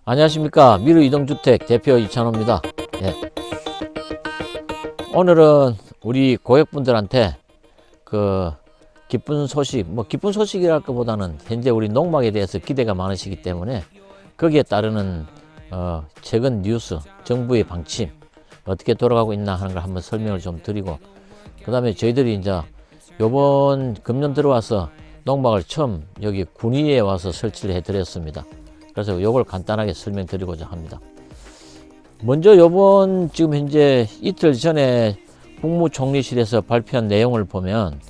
안녕하십니까. 미르 이동주택 대표 이찬호입니다. 예. 오늘은 우리 고객분들한테 그 기쁜 소식, 기쁜 소식이랄 것보다는 현재 우리 농막에 대해서 기대가 많으시기 때문에 거기에 따르는 최근 뉴스, 정부의 방침 어떻게 돌아가고 있나 하는 걸 한번 설명을 좀 드리고, 그 다음에 저희들이 이제 요번 금년 들어와서 농막을 처음 여기 군위에 와서 설치를 해 드렸습니다. 그래서 요걸 간단하게 설명드리고자 합니다. 먼저 요번 지금 현재 이틀 전에 국무총리실에서 발표한 내용을 보면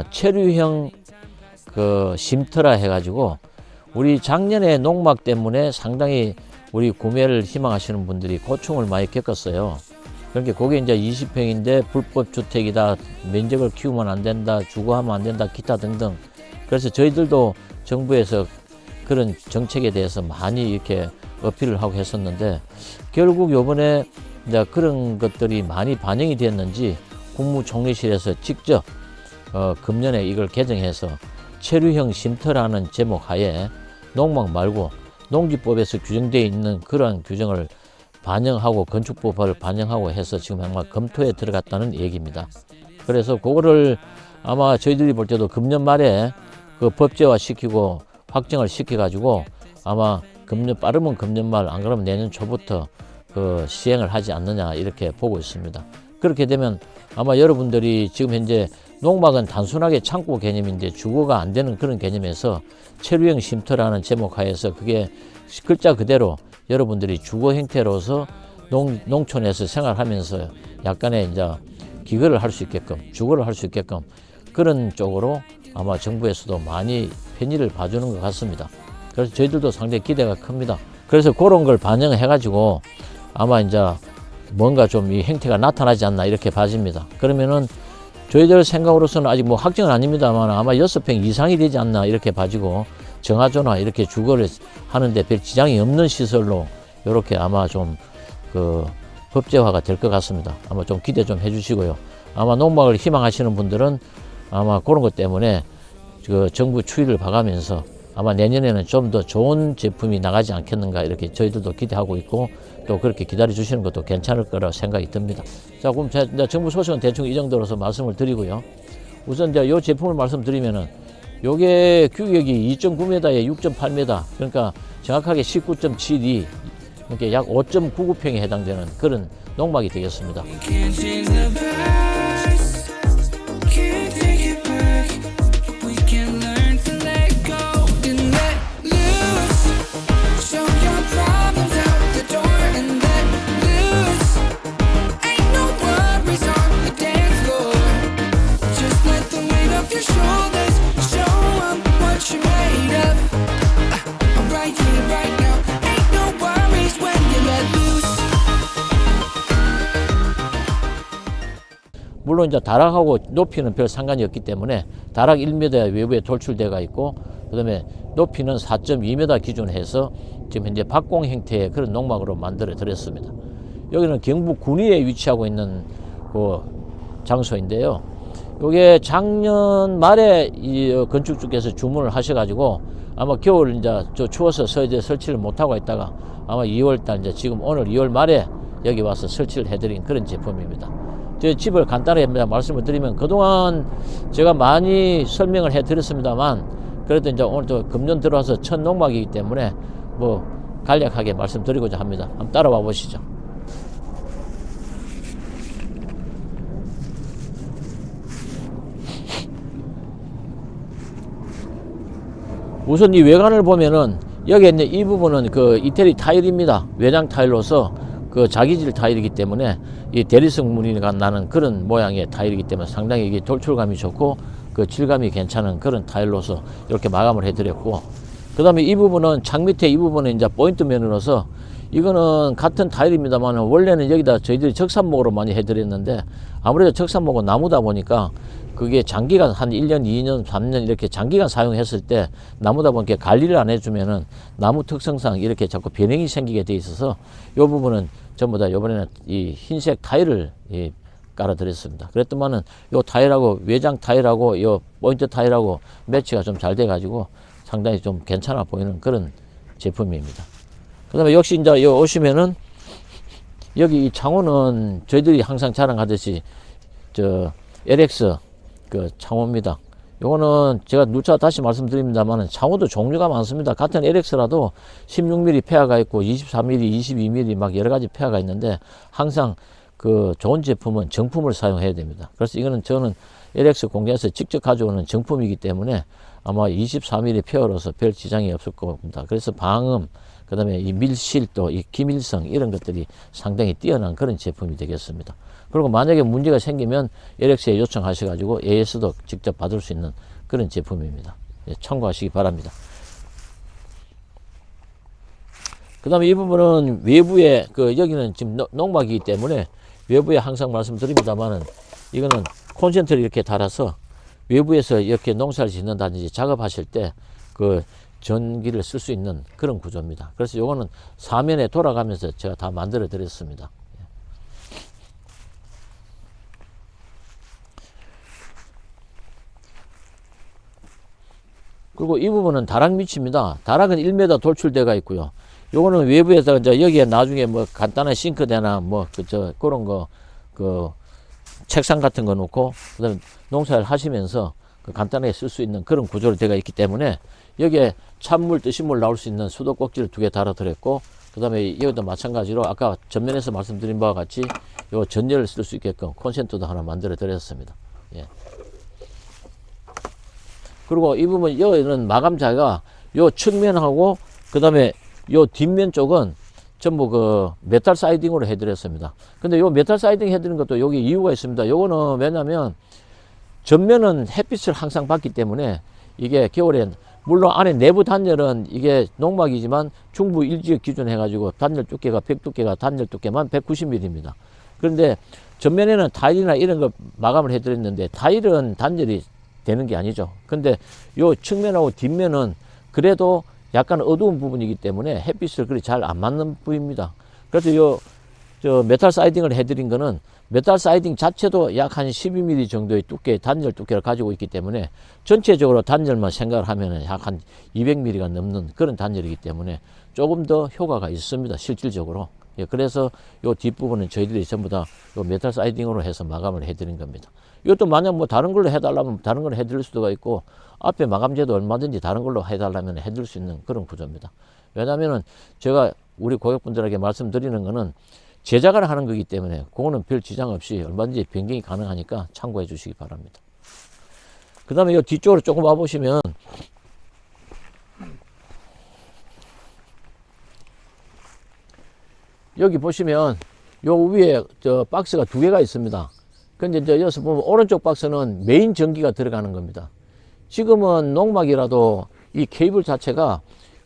체류형 그 쉼터라 해가지고 우리 작년에 농막 때문에 상당히 우리 구매를 희망하시는 분들이 고충을 많이 겪었어요. 그러니까 그게 이제 20평인데 불법 주택이다, 면적을 키우면 안 된다, 주거하면 안 된다, 기타 등등. 그래서 저희들도 정부에서 그런 정책에 대해서 많이 이렇게 어필을 하고 했었는데, 결국 요번에 이제 그런 것들이 많이 반영이 됐는지 국무총리실에서 직접 금년에 이걸 개정해서 체류형 쉼터라는 제목 하에 농막 말고 농지법에서 규정되어 있는 그러한 규정을 반영하고 건축법을 반영하고 해서 지금 아마 검토에 들어갔다는 얘기입니다. 그래서 그거를 아마 저희들이 볼 때도 금년 말에 그 법제화 시키고 확정을 시켜가지고 아마 빠르면 금년 말, 안 그러면 내년 초부터 그 시행을 하지 않느냐 이렇게 보고 있습니다. 그렇게 되면 아마 여러분들이 지금 현재 농막은 단순하게 창고 개념인데 주거가 안 되는 그런 개념에서 체류형 쉼터라는 제목 하에서 그게 글자 그대로 여러분들이 주거 형태로서 농촌에서 생활하면서 약간의 이제 기거를 할 수 있게끔, 주거를 할 수 있게끔 그런 쪽으로 아마 정부에서도 많이 편의를 봐주는 것 같습니다. 그래서 저희들도 상당히 기대가 큽니다. 그래서 그런 걸 반영해가지고 아마 이제 뭔가 좀 이 행태가 나타나지 않나 이렇게 봐집니다. 그러면은 저희들 생각으로서는 아직 확정은 아닙니다만 아마 6평 이상이 되지 않나 이렇게 봐지고, 정화조나 이렇게 주거를 하는데 별 지장이 없는 시설로 이렇게 아마 좀 그 법제화가 될 것 같습니다. 아마 좀 기대 좀 해주시고요. 아마 농막을 희망하시는 분들은 아마 그런 것 때문에 그 정부 추이를 봐가면서 아마 내년에는 좀 더 좋은 제품이 나가지 않겠는가 이렇게 저희들도 기대하고 있고, 또 그렇게 기다려 주시는 것도 괜찮을 거라 생각이 듭니다. 자, 그럼 제가 정부 소식은 대충 이 정도로서 말씀을 드리고요. 우선 이제 이 제품을 말씀드리면은 요게 규격이 2.9m에 6.8m, 그러니까 정확하게 19.72, 그러니까 약 5.99평에 해당되는 그런 농막이 되겠습니다. 물론 이제 다락하고 높이는 별 상관이 없기 때문에 다락 1m 외부에 돌출대가 있고, 그 다음에 높이는 4.2m 기준해서 지금 현재 박공 형태의 그런 농막으로 만들어 드렸습니다. 여기는 경북 군위에 위치하고 있는 그 장소인데요. 요게 작년 말에 이 건축주께서 주문을 하셔가지고 아마 겨울 이제 추워서 설치를 못하고 있다가 아마 2월달 이제 지금 오늘 2월 말에 여기 와서 설치를 해드린 그런 제품입니다. 제 집을 간단하게 말씀을 드리면 그동안 제가 많이 설명을 해 드렸습니다만, 그래도 이제 오늘 또 금년 들어와서 첫 농막이기 때문에 간략하게 말씀드리고자 합니다. 한번 따라와 보시죠. 우선 이 외관을 보면은 여기 있는 이 부분은 그 이태리 타일입니다. 외장 타일로서 그 자기질 타일이기 때문에 이 대리석 무늬가 나는 그런 모양의 타일이기 때문에 상당히 이게 돌출감이 좋고 그 질감이 괜찮은 그런 타일로서 이렇게 마감을 해드렸고, 그 다음에 이 부분은 창 밑에 이 부분은 이제 포인트 면으로서 이거는 같은 타일입니다만 원래는 여기다 저희들이 적산목으로 많이 해드렸는데 아무래도 적산목은 나무다 보니까 그게 장기간 한 1년, 2년, 3년 이렇게 장기간 사용했을 때 나무다 보니까 관리를 안 해주면은 나무 특성상 이렇게 자꾸 변형이 생기게 돼 있어서 이 부분은 전부 다 이번에는 이 흰색 타일을 깔아드렸습니다. 그랬더만은 요 타일하고 외장 타일하고 요 포인트 타일하고 매치가 좀 잘 돼가지고 상당히 좀 괜찮아 보이는 그런 제품입니다. 그다음에 역시 이제 여기 오시면은 여기 이 창호는 저희들이 항상 자랑하듯이 저 LX 그 창호입니다. 요거는 제가 누차 다시 말씀드립니다만은 창호도 종류가 많습니다. 같은 LX라도 16mm 폐하가 있고 24mm, 22mm 막 여러 가지 폐하가 있는데 항상 그 좋은 제품은 정품을 사용해야 됩니다. 그래서 이거는 저는 LX 공장에서 직접 가져오는 정품이기 때문에 아마 24mm 폐하로서 별 지장이 없을 겁니다. 그래서 방음, 그 다음에 이 밀실도, 이 기밀성 이런 것들이 상당히 뛰어난 그런 제품이 되겠습니다. 그리고 만약에 문제가 생기면 LX에 요청하셔가지고 AS도 직접 받을 수 있는 그런 제품입니다. 예, 참고하시기 바랍니다. 그 다음에 이 부분은 외부에, 여기는 지금 농막이기 때문에 외부에 항상 말씀드립니다만은 이거는 콘센트를 이렇게 달아서 외부에서 이렇게 농사를 짓는다든지 작업하실 때 그 전기를 쓸 수 있는 그런 구조입니다. 그래서 요거는 사면에 돌아가면서 제가 다 만들어 드렸습니다. 그리고 이 부분은 다락 밑입니다. 다락은 1m 돌출대가 있고요. 요거는 외부에서 이제 여기에 나중에 뭐 간단한 싱크대나 뭐 그런 거 책상 같은 거 놓고 그다음에 농사를 하시면서 간단하게 쓸 수 있는 그런 구조로 되어 있기 때문에 여기에 찬물, 뜨신물 나올 수 있는 수도 꼭지를 2개 달아 드렸고 그다음에 여기도 마찬가지로 아까 전면에서 말씀드린 바와 같이 요 전열을 쓸 수 있게끔 콘센트도 하나 만들어 드렸습니다. 예. 그리고 이 부분 여기는 마감자가 요 측면하고 그다음에 요 뒷면 쪽은 전부 그 메탈 사이딩으로 해드렸습니다. 근데 요 메탈 사이딩 해드린 것도 여기 이유가 있습니다. 요거는 왜냐면 전면은 햇빛을 항상 받기 때문에 이게 겨울엔 물론 안에 내부 단열은 이게 농막이지만 중부 일지역 기준 해가지고 단열 두께가 벽 두께가 단열 두께만 190mm입니다. 그런데 전면에는 타일이나 이런 거 마감을 해드렸는데 타일은 단열이 되는 게 아니죠. 근데 요 측면하고 뒷면은 그래도 약간 어두운 부분이기 때문에 햇빛을 그리 잘 안 맞는 부위입니다. 그래서 저 메탈 사이딩을 해드린 거는 메탈 사이딩 자체도 약 한 12mm 정도의 두께, 단열 두께를 가지고 있기 때문에 전체적으로 단열만 생각을 하면 약 한 200mm가 넘는 그런 단열이기 때문에 조금 더 효과가 있습니다. 실질적으로. 예, 그래서 요 뒷부분은 저희들이 전부 다 요 메탈 사이딩으로 해서 마감을 해드린 겁니다. 이것도 만약 뭐 다른 걸로 해달라면 다른 걸 해드릴 수가 있고 앞에 마감재도 얼마든지 다른 걸로 해달라면 해드릴 수 있는 그런 구조입니다. 왜냐하면은 제가 우리 고객분들에게 말씀드리는 거는 제작을 하는 거기 때문에 그거는 별 지장 없이 얼마든지 변경이 가능하니까 참고해 주시기 바랍니다. 그 다음에 이 뒤쪽으로 조금 와보시면 여기 보시면 요 위에 저 박스가 2개가 있습니다. 근데 이제 여기서 보면 오른쪽 박스는 메인 전기가 들어가는 겁니다. 지금은 농막이라도 이 케이블 자체가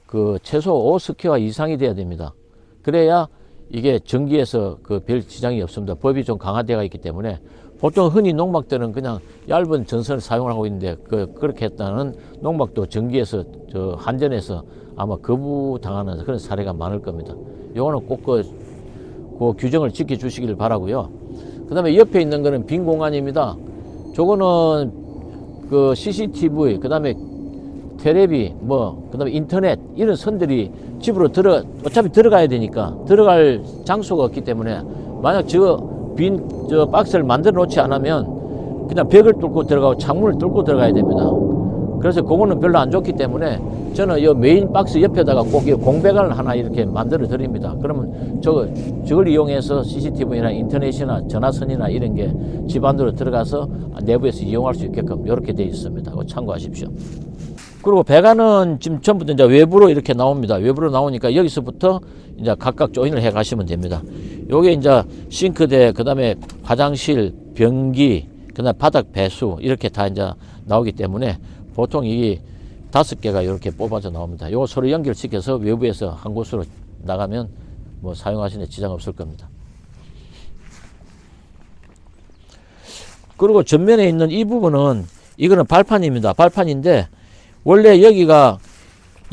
그 최소 5스퀘어 이상이 돼야 됩니다. 그래야 이게 전기에서 그 별 지장이 없습니다. 법이 좀 강화되어 있기 때문에 보통 흔히 농막들은 그냥 얇은 전선을 사용을 하고 있는데 그렇게 했다는 농막도 전기에서 저 한전에서 아마 거부당하는 그런 사례가 많을 겁니다. 요거는 꼭 그 규정을 지켜 주시길 바라고요. 그 다음에 옆에 있는 거는 빈 공간입니다. 저거는 그 CCTV, 그 다음에 테레비, 그 다음에 인터넷, 이런 선들이 집으로 어차피 들어가야 되니까, 들어갈 장소가 없기 때문에, 만약 저 박스를 만들어 놓지 않으면, 그냥 벽을 뚫고 들어가고 창문을 뚫고 들어가야 됩니다. 그래서 그거는 별로 안 좋기 때문에, 저는 이 메인 박스 옆에다가 꼭 이 공백을 하나 이렇게 만들어 드립니다. 그러면 저걸 이용해서 CCTV나 인터넷이나 전화선이나 이런 게 집 안으로 들어가서 내부에서 이용할 수 있게끔 이렇게 되어 있습니다. 그거 참고하십시오. 그리고 배관은 지금 전부 다 이제 외부로 이렇게 나옵니다. 외부로 나오니까 여기서부터 이제 각각 조인을 해 가시면 됩니다. 요게 이제 싱크대, 그 다음에 화장실, 변기, 그 다음에 바닥 배수, 이렇게 다 이제 나오기 때문에 보통 이 5개가 이렇게 뽑아져 나옵니다. 요거 서로 연결시켜서 외부에서 한 곳으로 나가면 뭐 사용하시는 데 지장 없을 겁니다. 그리고 전면에 있는 이 부분은 이거는 발판입니다. 발판인데 원래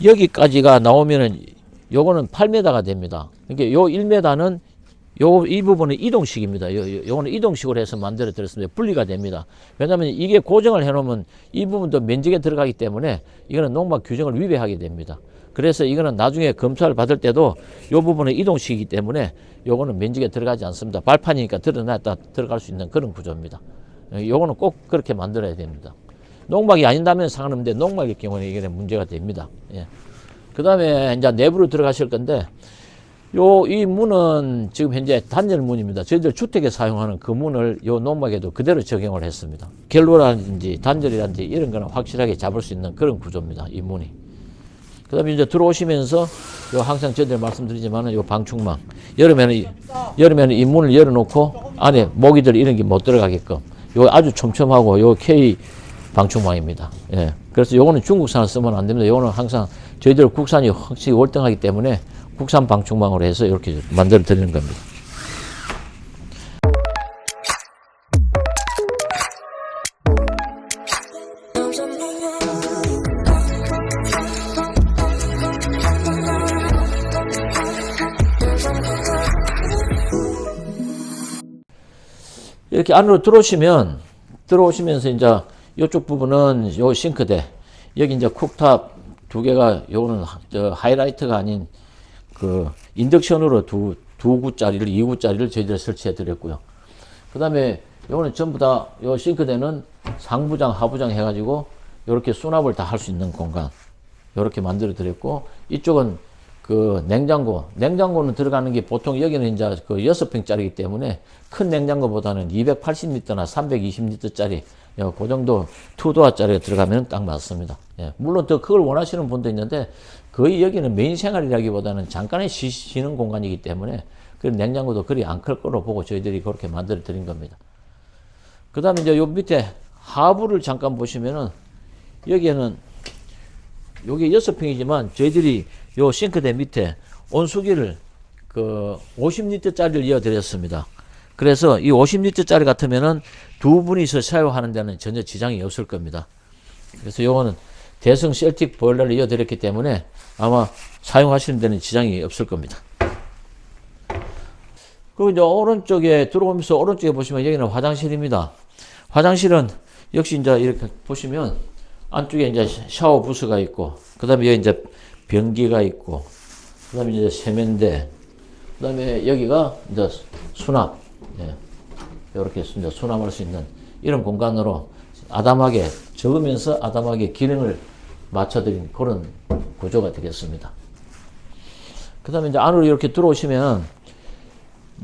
여기까지가 나오면은 요거는 8m가 됩니다. 그러니까 요 1m는 이 부분은 이동식입니다. 요거는 이동식으로 해서 만들어 드렸습니다. 분리가 됩니다. 왜냐하면 이게 고정을 해 놓으면 이 부분도 면적에 들어가기 때문에 이거는 농막 규정을 위배하게 됩니다. 그래서 이거는 나중에 검사를 받을 때도 이 부분은 이동식이기 때문에 요거는 면직에 들어가지 않습니다. 발판이니까 드러났다 들어갈 수 있는 그런 구조입니다. 요거는 꼭 그렇게 만들어야 됩니다. 농막이 아닌다면 상관없는데 농막일 경우는 이게 문제가 됩니다. 예. 그 다음에 이제 내부로 들어가실 건데 이 문은 지금 현재 단열문입니다. 저희들 주택에 사용하는 그 문을 요 농막에도 그대로 적용을 했습니다. 결로라든지 단열이라든지 이런 거는 확실하게 잡을 수 있는 그런 구조입니다. 이 문이. 그 다음에 이제 들어오시면서 요 항상 저희들 말씀드리지만은 요 방충망. 여름에는 이 문을 열어놓고 안에 모기들 이런 게 못 들어가게끔 요 아주 촘촘하고 요 K 방충망입니다. 예. 그래서 요거는 중국산을 쓰면 안 됩니다. 요거는 항상 저희들 국산이 확실히 월등하기 때문에 국산 방충망으로 해서 이렇게 만들어 드리는 겁니다. 이렇게 안으로 들어오시면서 이제 이쪽 부분은 요 싱크대, 여기 이제 쿡탑 두 개가 요거는 하이라이트가 아닌 그 인덕션으로 두 구짜리를 2구짜리를 저희들이 설치해 드렸고요. 그 다음에 요거는 전부 다 요 싱크대는 상부장 하부장 해가지고 요렇게 수납을 다 할 수 있는 공간 요렇게 만들어 드렸고, 이쪽은 그 냉장고는 들어가는 게 보통 여기는 이제 그 6평짜리이기 때문에 큰 냉장고보다는 280리터나 320리터짜리 그 정도 투도어짜리가 들어가면 딱 맞습니다. 예. 물론 더 그걸 원하시는 분도 있는데 거의 여기는 메인 생활이라기보다는 잠깐의 쉬는 공간이기 때문에 그 냉장고도 그리 안 클 거로 보고 저희들이 그렇게 만들어 드린 겁니다. 그 다음에 이제 요 밑에 하부를 잠깐 보시면은 여기에는 요게 6평이지만 저희들이 요 싱크대 밑에 온수기를 그 50리터짜리를 이어 드렸습니다. 그래서 이 50리터짜리 같으면은 두 분이서 샤워하는 데는 전혀 지장이 없을 겁니다. 그래서 요거는 대성 셀틱 보일러를 이어 드렸기 때문에 아마 사용하시는 데는 지장이 없을 겁니다. 그리고 이제 오른쪽에 들어오면서 오른쪽에 보시면 여기는 화장실입니다. 화장실은 역시 이제 이렇게 보시면 안쪽에 이제 샤워 부스가 있고, 그 다음에 여기 이제 변기가 있고, 그 다음에 이제 세면대, 그 다음에 여기가 이제 수납, 예. 이렇게 이제 수납할 수 있는 이런 공간으로 아담하게 적으면서 아담하게 기능을 맞춰드린 그런 구조가 되겠습니다. 그 다음에 이제 안으로 이렇게 들어오시면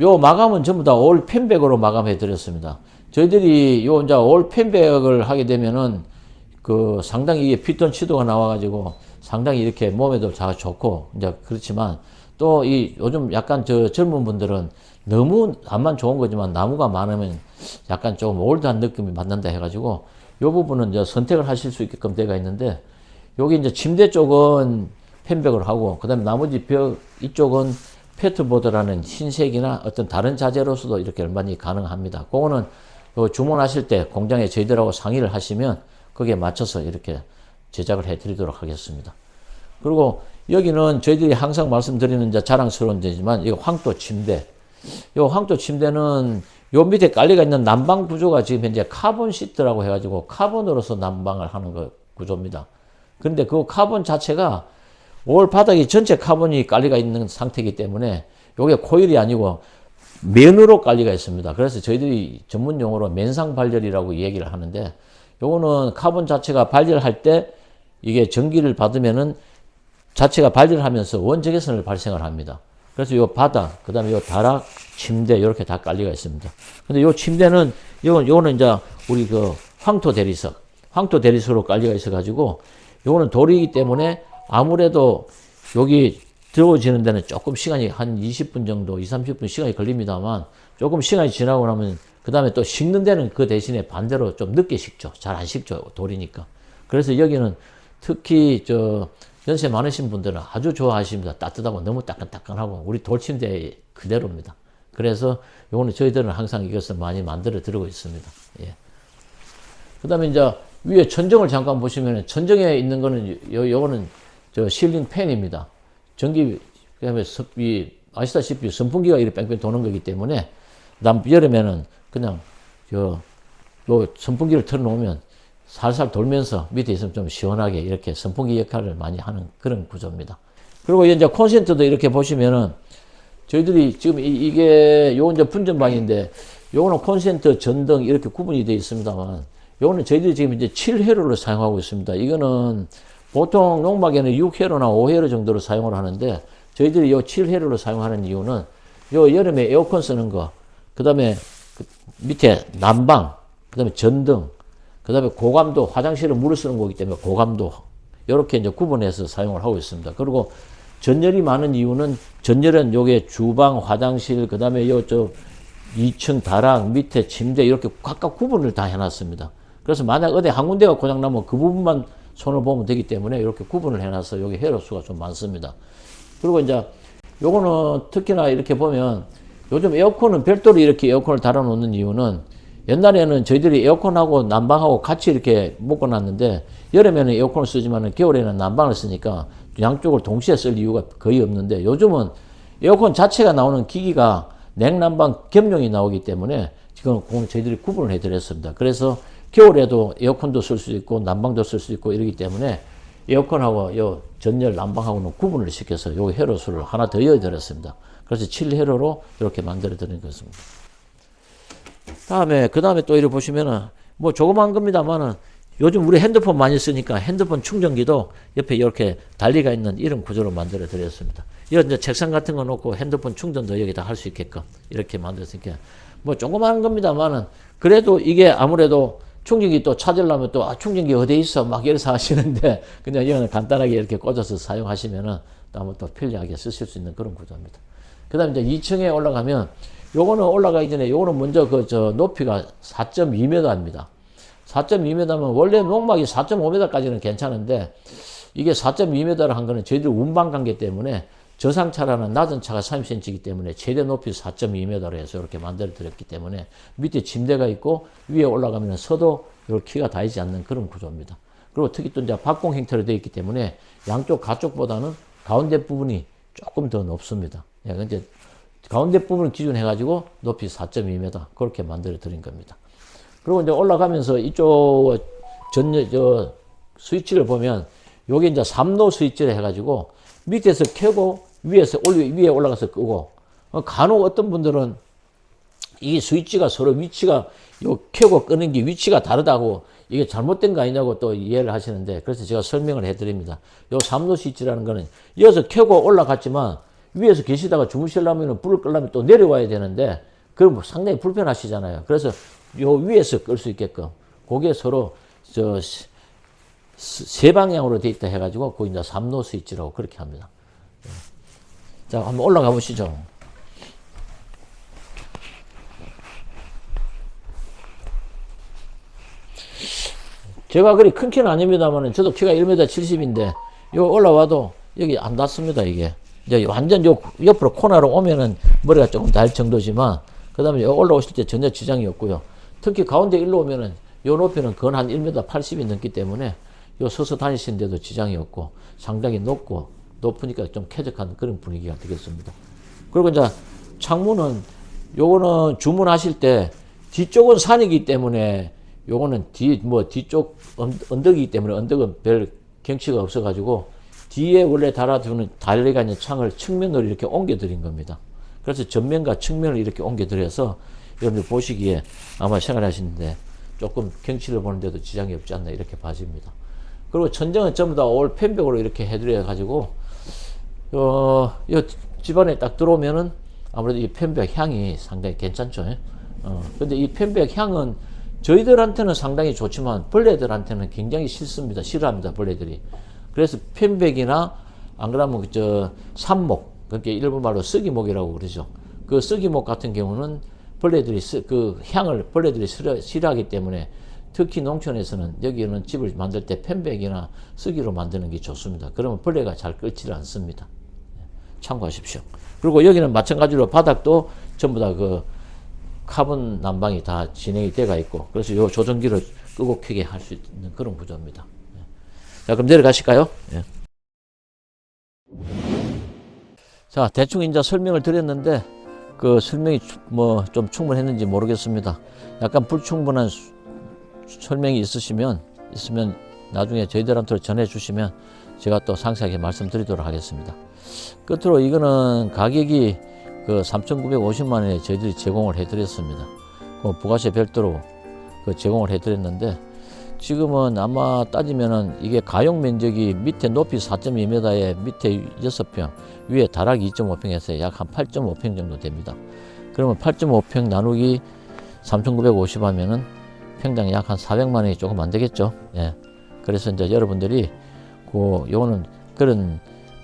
요 마감은 전부 다 올 펜백으로 마감해 드렸습니다. 저희들이 요 이제 올 펜백을 하게 되면은 그 상당히 이게 피톤치도가 나와가지고 상당히 이렇게 몸에도 좋고 이제 그렇지만 또 이 요즘 약간 젊은 분들은 너무 암만 좋은 거지만 나무가 많으면 약간 조금 올드한 느낌이 받는다 해가지고 요 부분은 이제 선택을 하실 수 있게끔 되어 있는데, 여기 이제 침대 쪽은 펜백을 하고 그다음에 나머지 벽 이쪽은 패트보드라는 흰색이나 어떤 다른 자재로서도 이렇게 얼마든지 가능합니다. 그거는 주문하실 때 공장에 저희들하고 상의를 하시면 거기에 맞춰서 이렇게 제작을 해 드리도록 하겠습니다. 그리고 여기는 저희들이 항상 말씀드리는 이제 자랑스러운 데지만 이거 황토 침대. 요 황토 침대는 요 밑에 깔려가 있는 난방 구조가 지금 현재 카본 시트라고 해가지고 카본으로서 난방을 하는 구조입니다. 그런데 그 카본 자체가 올 바닥이 전체 카본이 깔려가 있는 상태이기 때문에 요게 코일이 아니고 면으로 깔려가 있습니다. 그래서 저희들이 전문 용어로 면상 발열이라고 얘기를 하는데, 요거는 카본 자체가 발열할 때 이게 전기를 받으면은 자체가 발열하면서 원적외선을 발생을 합니다. 그래서 요 바닥, 그 다음에 요 다락, 침대, 이렇게 다 깔려가 있습니다. 근데 요 침대는, 요거는 이제 우리 그 황토 대리석으로 깔려가 있어가지고, 요거는 돌이기 때문에 아무래도 여기 들어오지는 데는 조금 시간이 한 20분 정도, 30분 시간이 걸립니다만, 조금 시간이 지나고 나면, 그 다음에 또 식는 데는 그 대신에 반대로 좀 늦게 식죠. 잘 안 식죠. 돌이니까. 그래서 여기는 특히 연세 많으신 분들은 아주 좋아하십니다. 따뜻하고 너무 따끈따끈하고 우리 돌침대 그대로입니다. 그래서 요거는 저희들은 항상 이것을 많이 만들어 드리고 있습니다. 예. 그 다음에 이제 위에 천정을 잠깐 보시면 천정에 있는 거는 요거는 실링 팬입니다. 전기, 그다음에 아시다시피 선풍기가 이렇게 뺑뺑 도는 거기 때문에 여름에는 그냥 요 선풍기를 틀어놓으면 살살 돌면서 밑에 있으면 좀 시원하게 이렇게 선풍기 역할을 많이 하는 그런 구조입니다. 그리고 이제 콘센트도 이렇게 보시면은 저희들이 지금 이게 요건 이제 분전방인데 요거는 콘센트, 전등 이렇게 구분이 되어 있습니다만 요거는 저희들이 지금 이제 7회로를 사용하고 있습니다. 이거는 보통 농막에는 6회로나 5회로 정도로 사용을 하는데 저희들이 요 7회로를 사용하는 이유는 요 여름에 에어컨 쓰는 거, 그 다음에 밑에 난방, 그 다음에 전등, 그 다음에 고감도, 화장실에 물을 쓰는 거기 때문에 고감도, 이렇게 이제 구분해서 사용을 하고 있습니다. 그리고 전열이 많은 이유는 전열은 요게 주방, 화장실, 그 다음에 요저 2층 다락, 밑에 침대 이렇게 각각 구분을 다 해놨습니다. 그래서 만약 어디 한 군데가 고장나면 그 부분만 손을 보면 되기 때문에 이렇게 구분을 해놔서 여기 회로수가 좀 많습니다. 그리고 이제 요거는 특히나 이렇게 보면 요즘 에어컨은 별도로 이렇게 에어컨을 달아놓는 이유는 옛날에는 저희들이 에어컨하고 난방하고 같이 이렇게 묶어놨는데 여름에는 에어컨을 쓰지만 겨울에는 난방을 쓰니까 양쪽을 동시에 쓸 이유가 거의 없는데 요즘은 에어컨 자체가 나오는 기기가 냉난방 겸용이 나오기 때문에 지금 저희들이 구분을 해드렸습니다. 그래서 겨울에도 에어컨도 쓸 수 있고 난방도 쓸 수 있고 이러기 때문에 에어컨하고 요 전열 난방하고는 구분을 시켜서 요 회로수를 하나 더 넣어드렸습니다. 그래서 7회로로 이렇게 만들어 드린 것입니다. 그 다음에 또 이렇게 보시면은 뭐 조그만 겁니다만은 요즘 우리 핸드폰 많이 쓰니까 핸드폰 충전기도 옆에 이렇게 달리가 있는 이런 구조로 만들어 드렸습니다. 이런 이제 책상 같은 거 놓고 핸드폰 충전도 여기다 할 수 있게끔 이렇게 만들었으니까 뭐 조그만 겁니다만은 그래도 이게 아무래도 충전기 또 찾으려면 또 충전기 어디 있어 막 이래서 하시는데 그냥 이거는 간단하게 이렇게 꽂아서 사용하시면은 또 편리하게 쓰실 수 있는 그런 구조입니다. 그 다음에 이제 2층에 올라가면 요거는 올라가기 전에 요거는 먼저 높이가 4.2m입니다. 4.2m면 원래 농막이 4.5m까지는 괜찮은데 이게 4.2m를 한 거는 저희들 운반 관계 때문에 저상차라는 낮은 차가 30cm이기 때문에 최대 높이 4.2m로 해서 이렇게 만들어 드렸기 때문에 밑에 침대가 있고 위에 올라가면 서도 이렇게 키가 닿지 않는 그런 구조입니다. 그리고 특히 또 이제 박공 형태로 되어 있기 때문에 양쪽 가쪽보다는 가운데 부분이 조금 더 높습니다. 이제 가운데 부분을 기준해 가지고 높이 4.2m 그렇게 만들어 드린 겁니다. 그리고 이제 올라가면서 이쪽 스위치를 보면 요게 이제 3로 스위치를 해 가지고 밑에서 켜고 위에 올라가서 끄고 간혹 어떤 분들은 이 스위치가 서로 위치가 요 켜고 끄는 게 위치가 다르다고 이게 잘못된 거 아니냐고 또 이해를 하시는데 그래서 제가 설명을 해 드립니다. 요 3로 스위치라는 거는 이어서 켜고 올라갔지만 위에서 계시다가 주무시려면 불을 끄려면 또 내려와야 되는데 그럼 상당히 불편하시잖아요. 그래서 요 위에서 끌 수 있게끔 그게 서로 세 방향으로 돼 있다 해가지고 그 이제 3로 스위치라고 그렇게 합니다. 자, 한번 올라가 보시죠. 제가 그리 큰 키는 아닙니다만 저도 키가 1m 70인데 요 올라와도 여기 안 닿습니다. 이게 이제 완전 요 옆으로 코너로 오면은 머리가 조금 닿을 정도지만 그 다음에 올라오실 때 전혀 지장이 없고요. 특히 가운데 일로 오면은 요 높이는 건 한 1m 80이 넘기 때문에 요 서서 다니시는데도 지장이 없고 상당히 높으니까 좀 쾌적한 그런 분위기가 되겠습니다. 그리고 이제 창문은 요거는 주문하실 때 뒤쪽은 산이기 때문에 요거는 뒤쪽 언덕이기 때문에 언덕은 별 경치가 없어가지고 뒤에 원래 달려가 있는 창을 측면으로 이렇게 옮겨 드린 겁니다. 그래서 전면과 측면을 이렇게 옮겨 드려서 여러분들 보시기에 아마 생활하시는데 조금 경치를 보는데도 지장이 없지 않나 이렇게 봐집니다. 그리고 천정은 전부 다 올 펜벽으로 이렇게 해드려 가지고 이 집안에 딱 들어오면은 아무래도 이 펜벽 향이 상당히 괜찮죠. 근데 이 펜벽 향은 저희들한테는 상당히 좋지만 벌레들한테는 굉장히 싫습니다. 싫어합니다, 벌레들이. 그래서 펜벽이나 안 그러면 삽목, 그러니까 일본 말로 쓰기목이라고 그러죠. 그 쓰기목 같은 경우는 벌레들이 싫어하기 때문에 특히 농촌에서는 여기는 집을 만들 때 펜백이나 쓰기로 만드는 게 좋습니다. 그러면 벌레가 잘 끓지를 않습니다. 참고하십시오. 그리고 여기는 마찬가지로 바닥도 전부 다 카본 난방이 다 진행이 돼가 있고 그래서 요 조정기를 끄고 켜게 할 수 있는 그런 구조입니다. 자, 그럼 내려가실까요? 예. 자, 대충 이제 설명을 드렸는데 그 설명이 뭐 좀 충분했는지 모르겠습니다. 약간 불충분한 설명이 있으시면 있으면 나중에 저희들한테 전해 주시면 제가 또 상세하게 말씀드리도록 하겠습니다. 끝으로 이거는 가격이 그 3,950만 원에 저희들이 제공을 해드렸습니다. 그 부가세 별도로 그 제공을 해드렸는데, 지금은 아마 따지면은 이게 가용 면적이 밑에 높이 4.2m에 밑에 6평, 위에 다락이 2.5평에서 약 한 8.5평 정도 됩니다. 그러면 8.5평 나누기 3,950 하면은 평당 약 한 400만 원이 조금 안 되겠죠. 예. 그래서 이제 여러분들이 요거는 그런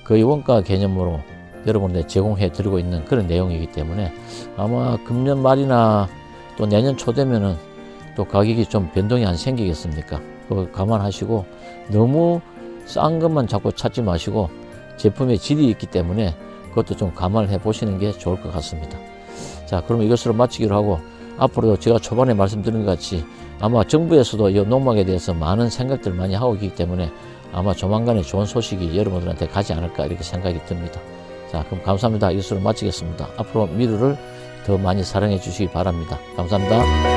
거의 원가 개념으로 여러분들 제공해 드리고 있는 그런 내용이기 때문에 아마 금년 말이나 또 내년 초 되면은 또 가격이 좀 변동이 안 생기겠습니까? 그거 감안하시고 너무 싼 것만 자꾸 찾지 마시고 제품의 질이 있기 때문에 그것도 좀 감안을 해 보시는 게 좋을 것 같습니다. 자, 그럼 이것으로 마치기로 하고, 앞으로도 제가 초반에 말씀드린 것 같이 아마 정부에서도 이 농막에 대해서 많은 생각들 많이 하고 있기 때문에 아마 조만간에 좋은 소식이 여러분들한테 가지 않을까 이렇게 생각이 듭니다. 자, 그럼 감사합니다. 이것으로 마치겠습니다. 앞으로 미루를 더 많이 사랑해 주시기 바랍니다. 감사합니다.